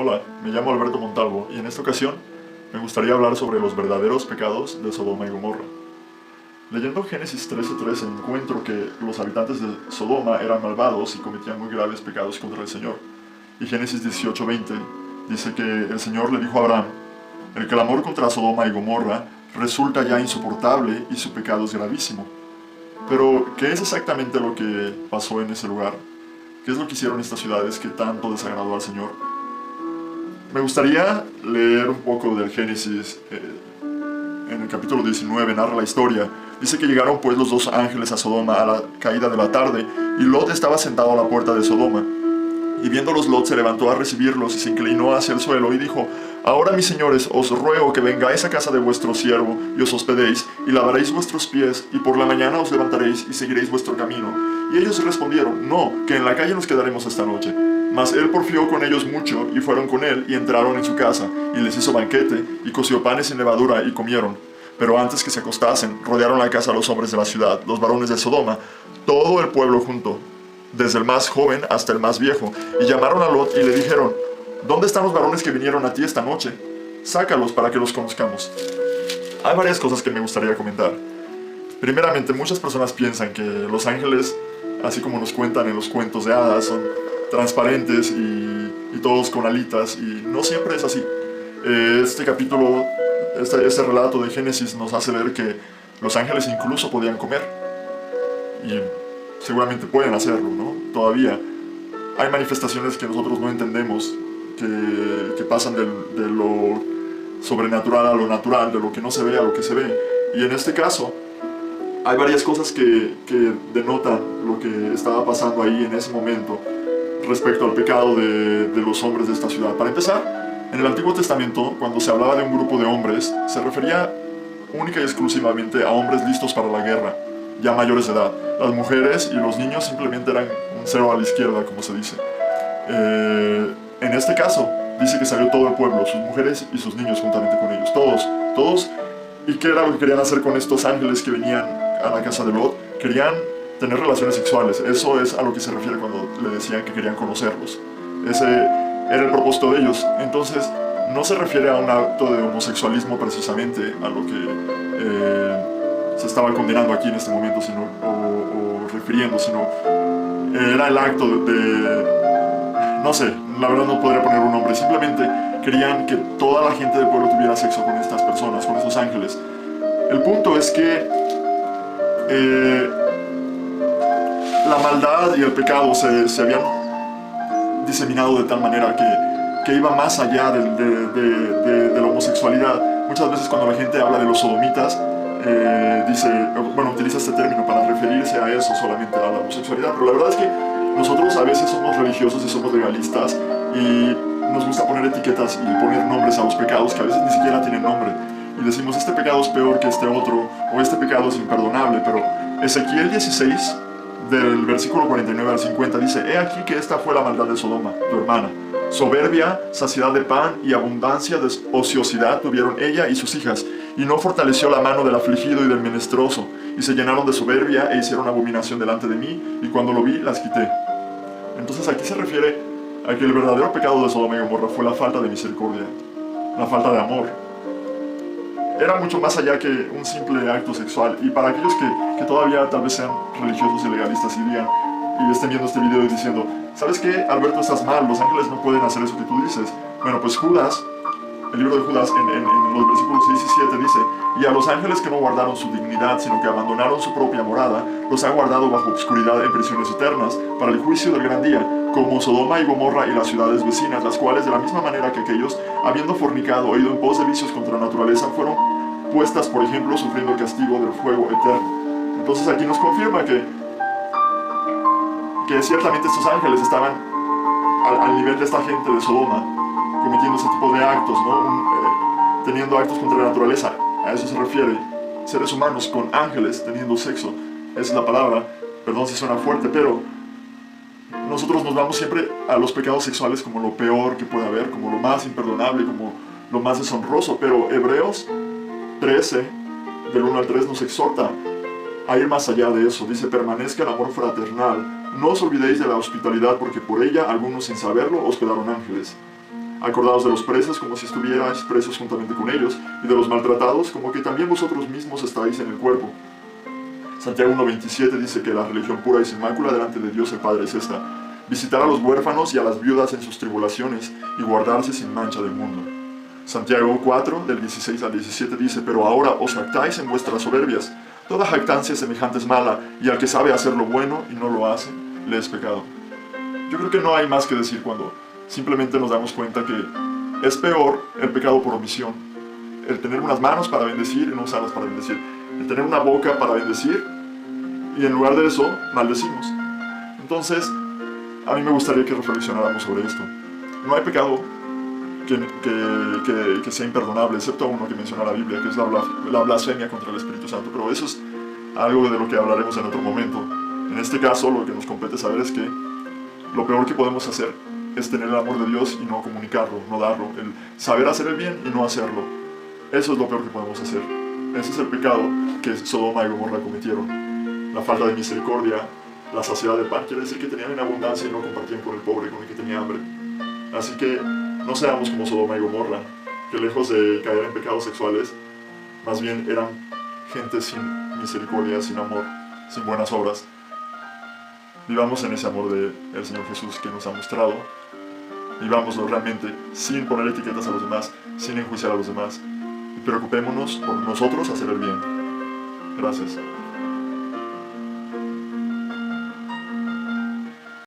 Hola, me llamo Alberto Montalvo y en esta ocasión me gustaría hablar sobre los verdaderos pecados de Sodoma y Gomorra. Leyendo Génesis 13:13 encuentro que los habitantes de Sodoma eran malvados y cometían muy graves pecados contra el Señor. Y Génesis 18:20 dice que el Señor le dijo a Abraham: el clamor contra Sodoma y Gomorra resulta ya insoportable y su pecado es gravísimo. Pero, ¿qué es exactamente lo que pasó en ese lugar? ¿Qué es lo que hicieron estas ciudades que tanto desagradó al Señor? Me gustaría leer un poco del Génesis. En el capítulo 19 narra la historia. Dice que llegaron pues los dos ángeles a Sodoma a la caída de la tarde, y Lot estaba sentado a la puerta de Sodoma. Y viéndolos Lot se levantó a recibirlos y se inclinó hacia el suelo y dijo: ahora, mis señores, os ruego que vengáis a casa de vuestro siervo y os hospedéis y lavaréis vuestros pies, y por la mañana os levantaréis y seguiréis vuestro camino. Y ellos respondieron: no, que en la calle nos quedaremos esta noche. Mas él porfió con ellos mucho, y fueron con él, y entraron en su casa, y les hizo banquete, y coció panes sin levadura, y comieron. Pero antes que se acostasen, rodearon la casa los hombres de la ciudad, los varones de Sodoma, todo el pueblo junto, desde el más joven hasta el más viejo, y llamaron a Lot y le dijeron: ¿dónde están los varones que vinieron a ti esta noche? Sácalos para que los conozcamos. Hay varias cosas que me gustaría comentar. Primeramente, muchas personas piensan que los ángeles, así como nos cuentan en los cuentos de hadas, son transparentes y todos con alitas, y no siempre es así. Este capítulo, este relato de Génesis nos hace ver que los ángeles incluso podían comer, y seguramente pueden hacerlo, ¿no? Todavía hay manifestaciones que nosotros no entendemos, que pasan de lo sobrenatural a lo natural, de lo que no se ve a lo que se ve. Y en este caso hay varias cosas que denotan lo que estaba pasando ahí en ese momento respecto al pecado de los hombres de esta ciudad. Para empezar, en el Antiguo Testamento, cuando se hablaba de un grupo de hombres, se refería única y exclusivamente a hombres listos para la guerra, ya mayores de edad. Las mujeres y los niños simplemente eran un cero a la izquierda, como se dice. En este caso, dice que salió todo el pueblo, sus mujeres y sus niños juntamente con ellos, todos. ¿Y qué era lo que querían hacer con estos ángeles que venían a la casa de Lot? Querían tener relaciones sexuales. Eso es a lo que se refiere cuando le decían que querían conocerlos. Ese era el propósito de ellos. Entonces, no se refiere a un acto de homosexualismo precisamente, a lo que se estaba condenando aquí en este momento, sino, o refiriendo, sino era el acto no sé, la verdad no podría poner un nombre. Simplemente querían que toda la gente del pueblo tuviera sexo con estas personas, con esos ángeles. El punto es que la maldad y el pecado se habían diseminado de tal manera que iba más allá de la homosexualidad. Muchas veces cuando la gente habla de los sodomitas, utiliza este término para referirse a eso, solamente a la homosexualidad, pero la verdad es que nosotros a veces somos religiosos y somos legalistas y nos gusta poner etiquetas y poner nombres a los pecados que a veces ni siquiera tienen nombre, y decimos: este pecado es peor que este otro, o este pecado es imperdonable. Pero Ezequiel 16, del versículo 49 al 50, dice: he aquí que esta fue la maldad de Sodoma, tu hermana. Soberbia, saciedad de pan y abundancia de ociosidad tuvieron ella y sus hijas, y no fortaleció la mano del afligido y del menesteroso, y se llenaron de soberbia e hicieron abominación delante de mí, y cuando lo vi, las quité. Entonces aquí se refiere a que el verdadero pecado de Sodoma y Gomorra fue la falta de misericordia, la falta de amor. Era mucho más allá que un simple acto sexual. Y para aquellos que todavía tal vez sean religiosos y legalistas y digan, y estén viendo este video y diciendo: ¿sabes qué, Alberto? Estás mal, los ángeles no pueden hacer eso que tú dices. Bueno, pues Judas, el libro de Judas, en los versículos 6 y 7 dice: y a los ángeles que no guardaron su dignidad, sino que abandonaron su propia morada, los ha guardado bajo obscuridad en prisiones eternas, para el juicio del gran día, como Sodoma y Gomorra y las ciudades vecinas, las cuales, de la misma manera que aquellos, habiendo fornicado o ido en pos de vicios contra la naturaleza, fueron puestas, por ejemplo, sufriendo el castigo del fuego eterno. Entonces aquí nos confirma que ciertamente estos ángeles estaban al nivel de esta gente de Sodoma, cometiendo ese tipo de actos, ¿no? Teniendo actos contra la naturaleza. A eso se refiere. Seres humanos con ángeles teniendo sexo. Esa es la palabra. Perdón si suena fuerte, pero nosotros nos vamos siempre a los pecados sexuales como lo peor que puede haber, como lo más imperdonable, como lo más deshonroso. Pero Hebreos 13, del 1 al 3, nos exhorta a ir más allá de eso. Dice: permanezca el amor fraternal. No os olvidéis de la hospitalidad, porque por ella algunos, sin saberlo, hospedaron ángeles. Acordaos de los presos como si estuvierais presos juntamente con ellos, y de los maltratados como que también vosotros mismos estáis en el cuerpo. Santiago 1:27 dice que la religión pura y sin mácula delante de Dios el Padre es esta: visitar a los huérfanos y a las viudas en sus tribulaciones y guardarse sin mancha del mundo. Santiago 4, del 16 al 17 dice: pero ahora os jactáis en vuestras soberbias. Toda jactancia semejante es mala, y al que sabe hacer lo bueno y no lo hace, le es pecado. Yo creo que no hay más que decir cuando simplemente nos damos cuenta que es peor el pecado por omisión. El tener unas manos para bendecir y no usarlas para bendecir. El tener una boca para bendecir y en lugar de eso, maldecimos. Entonces, a mí me gustaría que reflexionáramos sobre esto. No hay pecado que sea imperdonable, excepto uno que menciona la Biblia, que es la blasfemia contra el Espíritu Santo. Pero eso es algo de lo que hablaremos en otro momento. En este caso, lo que nos compete saber es que lo peor que podemos hacer es tener el amor de Dios y no comunicarlo, no darlo. El saber hacer el bien y no hacerlo. Eso es lo peor que podemos hacer. Ese es el pecado que Sodoma y Gomorra cometieron. La falta de misericordia, la saciedad del pan, quiere decir que tenían en abundancia y no compartían con el pobre, con el que tenía hambre. Así que no seamos como Sodoma y Gomorra, que lejos de caer en pecados sexuales, más bien eran gente sin misericordia, sin amor, sin buenas obras. Vivamos en ese amor del Señor Jesús que nos ha mostrado. Vivámoslo realmente sin poner etiquetas a los demás, sin enjuiciar a los demás. Y preocupémonos por nosotros hacer el bien. Gracias.